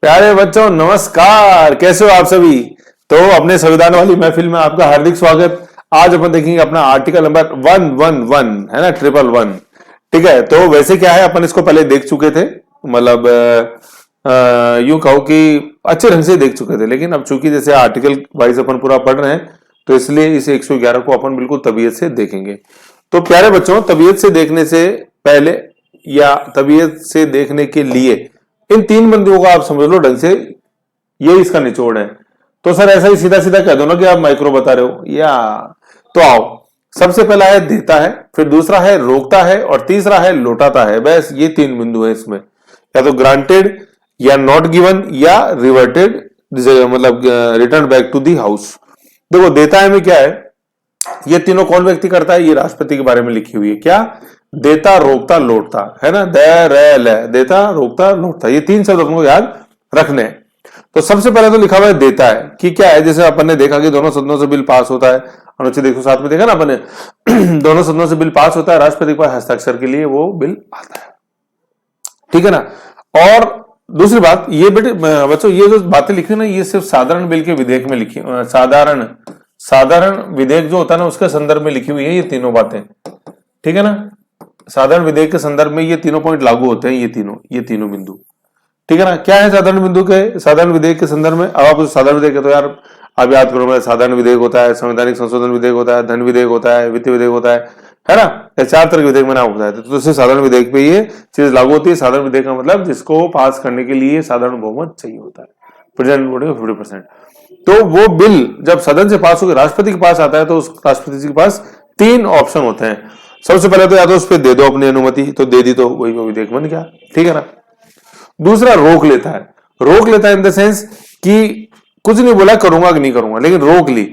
प्यारे बच्चों नमस्कार, कैसे हो आप सभी। तो अपने संविधान वाली महफिल में आपका हार्दिक स्वागत। आज अपन देखेंगे अपना आर्टिकल नंबर 111 है ना, 111। ठीक है, तो वैसे क्या है, अपन इसको पहले देख चुके थे, मतलब यूं कहो कि अच्छे ढंग से देख चुके थे, लेकिन अब चूंकि जैसे आर्टिकल वाइज अपन पूरा पढ़ रहे हैं तो इसलिए इस 111 को अपन बिल्कुल तबीयत से देखेंगे। तो प्यारे बच्चों, तबीयत से देखने से पहले या तबीयत से देखने के लिए इन तीन बिंदुओं को आप समझ लो ढंग से, ये इसका निचोड़ है। तो सर ऐसा ही सीधा सीधा कह दो ना कि आप माइक्रो बता रहे हो या। तो आओ, सबसे पहला है देता है, फिर दूसरा है रोकता है और तीसरा है लौटाता है। बस ये तीन बिंदु है इसमें, या तो ग्रांटेड या नॉट गिवन या रिवर्टेड, मतलब return back to the house. देखो देता है में क्या है, ये तीनों कौन व्यक्ति करता है, ये राष्ट्रपति के बारे में लिखी हुई है। क्या? देता रोकता लौटता, है ना, देता रोकता लौटता, ये तीन शब्द अपने को याद रखने हैं। तो सबसे पहले तो लिखा हुआ है देता है कि क्या है, जैसे अपन ने देखा कि दोनों सदनों से बिल पास होता है, अनुच्छेद 107 में देखा ना अपन ने दोनों सदनों से बिल पास होता है, राष्ट्रपति के पास हस्ताक्षर के लिए वो बिल आता है। ठीक है ना। और दूसरी बात ये बेटे बच्चों, ये जो बातें लिखी ना, ये सिर्फ साधारण बिल के विधेयक में लिखी, साधारण विधेयक जो होता है ना उसके संदर्भ में लिखी हुई है ये तीनों बातें। ठीक है ना, साधारण विधेयक के संदर्भ में ये तीनों पॉइंट लागू होते हैं, ये तीनों बिंदु। ठीक है ना। क्या है साधारण बिंदु के, साधारण विधेयक के संदर्भ में? अब आप साधारण विधेयक तो यार आप याद करो, मैं साधारण विधेयक होता है, संवैधानिक संशोधन विधेयक होता है, धन विधेयक होता है, वित्तीय विधेयक होता है ना। ये चार तरह के विधेयक मैंने आपको बताया था। तो साधारण विधेयक पे ये चीज लागू होती है। साधारण विधेयक का मतलब जिसको पास करने के लिए साधारण बहुमत चाहिए होता है, प्रेजेंट वोटिंग 50%। तो वो बिल जब सदन से पास होकर राष्ट्रपति के पास आता है तो उस राष्ट्रपति जी के पास तीन ऑप्शन होते हैं। सबसे पहले तो या तो उस पर दे दो अपनी अनुमति, तो दे दी तो वही विधेयक बन गया। ठीक है ना। दूसरा रोक लेता है, रोक लेता है इन द सेंस कि कुछ नहीं बोला करूंगा कि नहीं करूंगा, लेकिन रोक ली।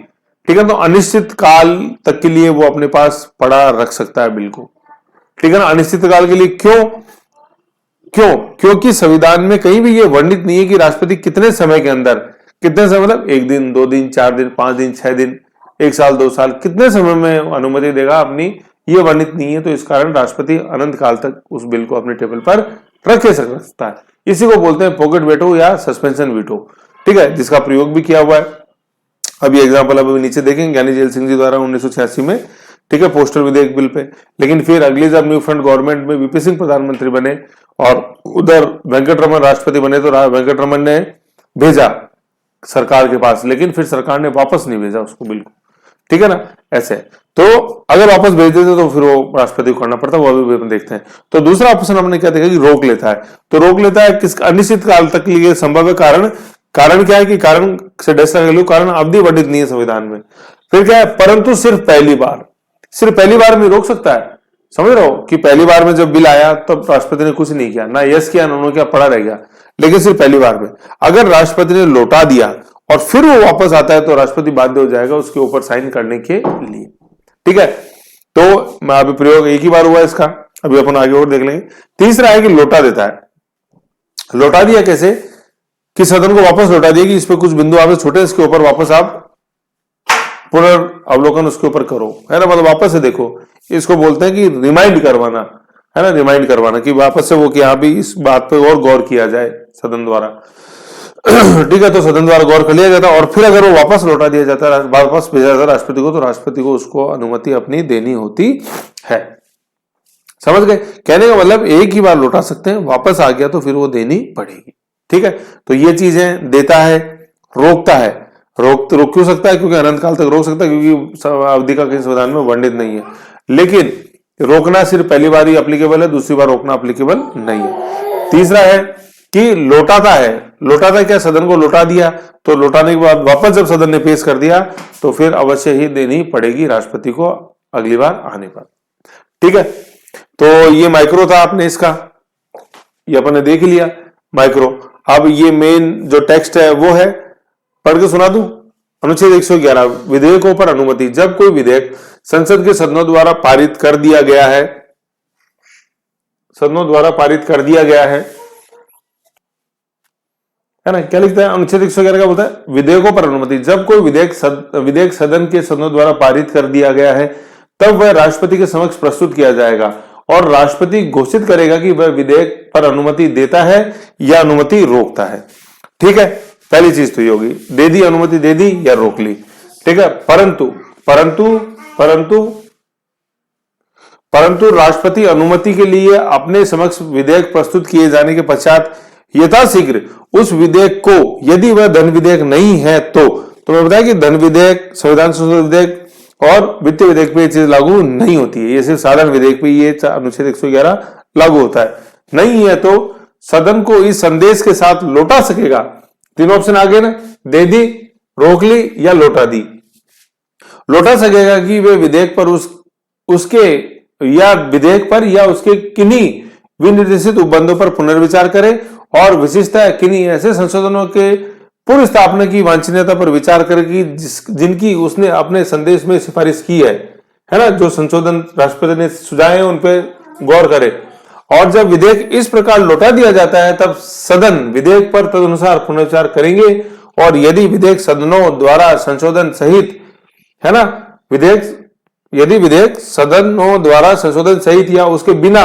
ठीक है, तो अनिश्चित काल तक के लिए वो अपने पास पड़ा रख सकता है बिल को। ठीक है ना, अनिश्चित काल के लिए। क्यों? क्योंकि संविधान में कहीं भी ये वर्णित नहीं है कि राष्ट्रपति कितने समय के अंदर, कितने समय मतलब 1 दिन, 2 दिन, 4 दिन, 5 दिन, 6 दिन, 1 साल, 2 साल, कितने समय में अनुमति देगा अपनी, ये वर्णित नहीं है। तो इस कारण राष्ट्रपति अनंत काल तक उस बिल को अपने टेबल पर रख सकता है। इसी को बोलते हैं पॉकेट वेटो या सस्पेंशन वीटो। ठीक है, जिसका प्रयोग भी किया हुआ है। अभी एग्जाम्पल अभी नीचे देखेंगे, ज्ञानी जेल सिंह जी द्वारा 1986 में, ठीक है, पोस्टर विधेयक बिल पे। लेकिन फिर अगली जब न्यू फ्रंट गवर्नमेंट में वीपी सिंह प्रधानमंत्री बने और उधर वेंकटरमन राष्ट्रपति बने, तो वेंकटरमन ने भेजा सरकार के पास, लेकिन फिर सरकार ने वापस नहीं भेजा उसको बिल को। ठीक है ना, ऐसे। तो अगर वापस भेज देते तो फिर वो राष्ट्रपति को करना पड़ता, वो अभी भी देखते हैं। तो दूसरा ऑप्शन हमने क्या देखा कि रोक लेता है। तो रोक लेता है किस, अनिश्चित काल तक के लिए संभव है। कारण क्या है कि कारण से कारण अवधि वर्णित नहीं है संविधान में। फिर क्या है, परंतु सिर्फ पहली बार में रोक सकता है। समझ रहे हो कि पहली बार में जब बिल आया तब तो राष्ट्रपति ने कुछ नहीं किया, ना यस किया ना नो किया, पड़ा रह गया। लेकिन सिर्फ पहली बार में अगर राष्ट्रपति ने लौटा दिया और फिर वो वापस आता है तो राष्ट्रपति बाध्य हो जाएगा उसके ऊपर साइन करने के लिए। ठीक है, तो अभी प्रयोग एक ही बार हुआ इसका, अभी अपन आगे और देख लेंगे। तीसरा है कि लौटा देता है। लौटा दिया कैसे, कि सदन को वापस लौटा दिया कि इस पे कुछ बिंदु आपसे छोटे, इसके ऊपर वापस आप पुनर्वलोकन उसके ऊपर करो, है ना, मतलब वापस से देखो। इसको बोलते हैं कि रिमाइंड करवाना, है ना, रिमाइंड करवाना कि वापस से वो कि यहाँ भी इस बात पे और गौर किया जाए सदन द्वारा। ठीक है, तो सदन द्वारा गौर कर लिया जाता है और फिर अगर वो वापस लौटा दिया जाता है, वापस भेजा जाता है राष्ट्रपति को, तो राष्ट्रपति को उसको अनुमति अपनी देनी होती है। समझ गए? कहने का मतलब एक ही बार लौटा सकते हैं, वापस आ गया तो फिर वो देनी पड़ेगी। ठीक है, तो ये चीजें देता है, रोकता है। रोक क्यों सकता है? क्योंकि अनंत काल तक रोक सकता है, क्योंकि अवधि का किसी संविधान में वर्णित नहीं है। लेकिन रोकना सिर्फ पहली बार ही अप्लीकेबल है, दूसरी बार रोकना अप्लीकेबल नहीं है। तीसरा है कि लौटाता है। लौटाता क्या, सदन को लौटा दिया तो लौटाने के बाद वापस जब सदन ने पेश कर दिया तो फिर अवश्य ही देनी पड़ेगी राष्ट्रपति को अगली बार आने पर। ठीक है, तो ये माइक्रो था आपने इसका, ये अपन ने देख लिया माइक्रो। अब ये मेन जो टेक्स्ट है वो है, पढ़ के सुना दूं। अनुच्छेद 111 विधेयकों पर अनुमति। जब कोई विधेयक संसद के सदनों द्वारा पारित कर दिया गया है, है ना, क्या लिखता है अनुच्छेद 111 का, बोलता है विधेयकों पर अनुमति। जब कोई विधेयक सदन के सदनों द्वारा पारित कर दिया गया है तब वह राष्ट्रपति के समक्ष प्रस्तुत किया जाएगा और राष्ट्रपति घोषित करेगा कि वह विधेयक पर अनुमति देता है या अनुमति रोकता है। ठीक है, पहली चीज तो ये होगी, दे दी अनुमति, दे दी या रोक ली। ठीक है, परंतु परंतु परंतु परंतु राष्ट्रपति अनुमति के लिए अपने समक्ष विधेयक प्रस्तुत किए जाने के पश्चात यथाशीघ्र उस विधेयक को, यदि वह धन विधेयक नहीं है तो मैं बताया कि धन विधेयक, संविधान संशोधन विधेयक और वित्तीय विधेयक पे ये चीज लागू नहीं होती है, ये सिर्फ साधारण विधेयक पे ये अनुच्छेद 111 लागू होता है। नहीं है तो सदन को इस संदेश के साथ लौटा सकेगा। तीन ऑप्शन आ गए ना, दे दी, रोक ली या लौटा दी। लौटा सकेगा कि वे विधेयक पर उसके या विधेयक पर या उसके किन्हीं विनिर्देशित उपबंधों पर पुनर्विचार करे और विशिष्टता किन्हीं ऐसे संशोधनों के पूर्व स्थापना की वांछनीयता पर विचार करेगी जिनकी उसने अपने संदेश में सिफारिश की है ना, जो संशोधन राष्ट्रपति ने सुझाए हैं उन पर गौर करे। और जब विधेयक इस प्रकार लौटा दिया जाता है तब सदन विधेयक पर तदनुसार पुनर्विचार करेंगे और यदि विधेयक सदनों द्वारा संशोधन सहित, है ना, यदि विधेयक सदनों द्वारा संशोधन सहित या उसके बिना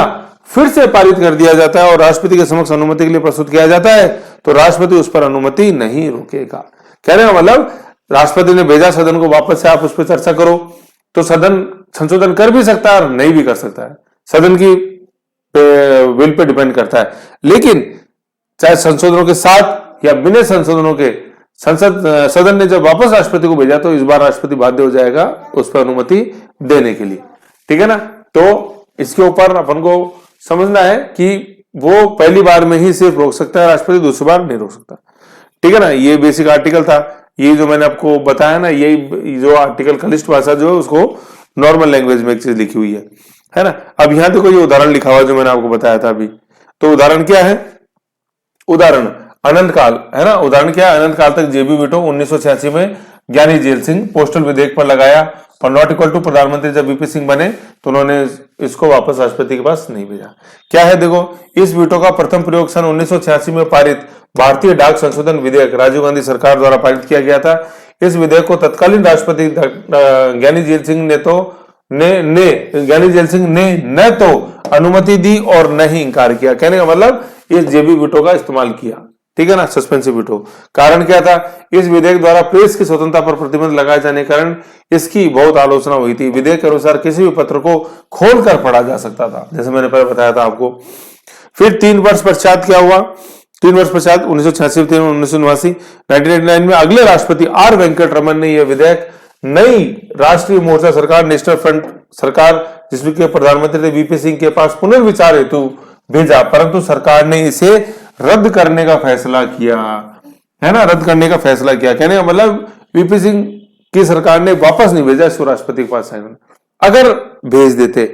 फिर से पारित कर दिया जाता है और राष्ट्रपति के समक्ष अनुमति के लिए प्रस्तुत किया जाता है तो राष्ट्रपति उस पर अनुमति नहीं रोकेगा। कहने का मतलब, राष्ट्रपति ने भेजा सदन को, वापस से आप उस पर चर्चा करो, तो सदन संशोधन कर भी सकता है और नहीं भी कर सकता है, सदन की विल पे डिपेंड करता है। लेकिन चाहे संशोधनों के साथ या बिना संशोधनों के सदन ने जब वापस राष्ट्रपति को भेजा तो इस बार राष्ट्रपति बाध्य हो जाएगा उस पर अनुमति देने के लिए। ठीक है ना, तो इसके ऊपर अपन को समझना है कि वो पहली बार में ही सिर्फ रोक सकता है राष्ट्रपति, दूसरी बार नहीं रोक सकता। ठीक है ना, ये बेसिक आर्टिकल था। ये जो मैंने आपको बताया ना, यही जो आर्टिकल कनिष्ठ भाषा जो है उसको नॉर्मल लैंग्वेज में एक चीज लिखी हुई है ना। अब यहां देखो ये उदाहरण लिखा हुआ जो मैंने आपको बताया था अभी, तो उदाहरण क्या है, उदाहरण अनंत काल, है ना। उदाहरण क्या है, अनंत काल तक जेबी वीटो 1986 में ज्ञानी जेल सिंह पोस्टल विधेयक पर लगाया और नॉट इक्वल टू प्रधानमंत्री जब वीपी सिंह बने तो उन्होंने इसको वापस राष्ट्रपति के पास नहीं भेजा। क्या है देखो, इस वीटो का प्रथम प्रयोग सन 1986 में पारित भारतीय डाक संशोधन विधेयक राजीव गांधी सरकार द्वारा पारित किया गया था। इस विधेयक को तत्कालीन राष्ट्रपति ज्ञानी जेल सिंह ने न तो अनुमति दी और न ही इंकार किया। कहने का मतलब इस जेबी वीटो का इस्तेमाल किया। ठीक है ना, सस्पेंसिव वीटो। कारण क्या था, इस विधेयक द्वारा प्रेस की स्वतंत्रता पर प्रतिबंध लगाए जाने के कारण इसकी बहुत आलोचना हुई थी। विधेयक के अनुसार किसी भी पत्र को खोलकर पढ़ा जा सकता था, जैसे मैंने पहले बताया था आपको। फिर 3 वर्ष पश्चात क्या हुआ, 3 वर्ष पश्चात 1986 1989 1989 में अगले राष्ट्रपति आर वेंकट रमन ने यह विधेयक नई राष्ट्रीय मोर्चा सरकार, नेशनल फ्रंट सरकार जिसमें के प्रधानमंत्री थे वीपी सिंह के पास पुनर्विचार हेतु भेजा, परंतु सरकार ने इसे रद्द करने का फैसला किया, है ना, रद्द करने का फैसला किया। कहने का मतलब वीपी सिंह की सरकार ने वापस नहीं भेजा इसको राष्ट्रपति के पास। अगर भेज देते,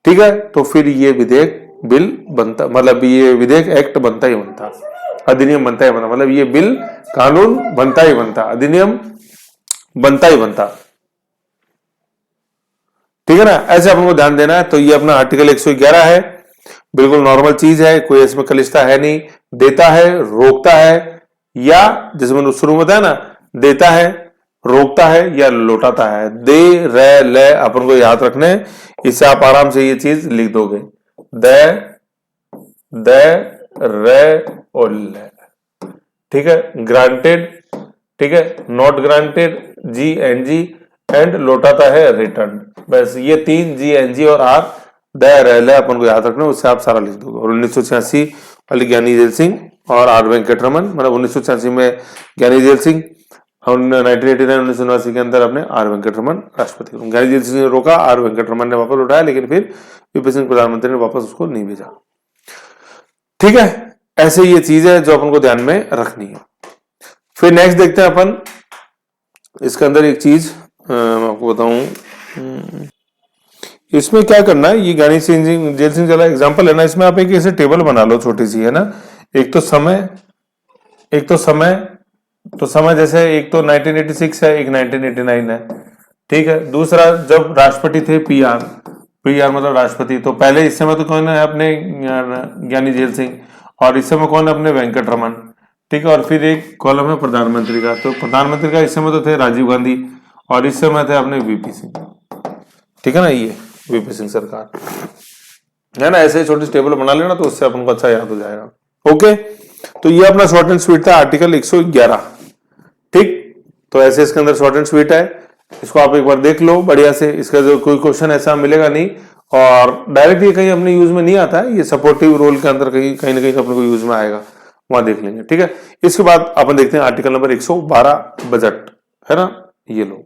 ठीक है, तो फिर ये विधेयक बिल बनता, मतलब ये विधेयक एक्ट बनता ही बनता, अधिनियम बनता ही बनता, मतलब ये बिल कानून बनता ही बनता, अधिनियम बनता ही बनता। ठीक है ना, ऐसे अपन को ध्यान देना है। तो ये अपना आर्टिकल 111 है, बिल्कुल नॉर्मल चीज है, कोई इसमें कलिष्ठता है नहीं। देता है, रोकता है, या जैसे मैंने शुरू में बताया ना, देता है, रोकता है या लौटाता है। दे, रे, ले अपन को याद रखने, इससे आप आराम से ये चीज लिख दोगे। दे, रे और ले। ठीक है, ग्रांटेड, ठीक है, not granted, G and G, and लौटाता है रिटर्न। बस ये 3 जी एन जी और आर दे अपन को याद रखना, उससे आप सारा लिख दोगे। और 1986 वाली ज्ञानी जेल सिंह और आर वेंकट रमन, मतलब 1986 में ज्ञानी जेल सिंह और 1989 1989 के अंदर अपने आर वेंकट रमन राष्ट्रपति। ज्ञानी जेल सिंह ने रोका, आर वेंकट रमन ने वापस उठाया, लेकिन फिर वीपी सिंह प्रधानमंत्री ने वापस उसको नहीं भेजा। ठीक है, ऐसे ये चीज है जो अपन को ध्यान में रखनी है। फिर नेक्स्ट देखते हैं अपन, इसके अंदर एक चीज मैं आपको बताऊं, इसमें क्या करना है, ये ज्ञानी सिंह जेल सिंह चला एग्जाम्पल है ना, इसमें आप एक ऐसे टेबल बना लो छोटी सी, है ना। एक तो समय जैसे एक तो 1986 है, एक 1989 है। ठीक है, दूसरा जब राष्ट्रपति थे पीआर मतलब राष्ट्रपति, तो पहले इस समय तो कौन है अपने ज्ञानी जेल सिंह, और इस समय कौन है अपने वेंकट रमन। ठीक है, और फिर एक कॉलम है प्रधानमंत्री का, तो प्रधानमंत्री का इस समय तो थे राजीव गांधी और इस समय थे अपने वीपी सिंह। ठीक है ना, ये वीपी सिंह सरकार है ना। ऐसे छोटी टेबल बना लेना तो उससे अपन को अच्छा याद हो जाएगा। ओके, तो ये अपना शॉर्ट एंड स्वीट था आर्टिकल 111। ठीक, तो ऐसे इसके अंदर शॉर्ट एंड स्वीट है, इसको आप एक बार देख लो बढ़िया से। इसका जो कोई क्वेश्चन ऐसा मिलेगा नहीं, और डायरेक्ट ये कहीं अपने यूज में नहीं आता है, ये सपोर्टिव रोल के अंदर कहीं कहीं ना कहीं अपने को यूज में आएगा, वहां देख लेंगे। ठीक है, इसके बाद अपन देखते हैं आर्टिकल नंबर 112 बजट, है ना, ये लो।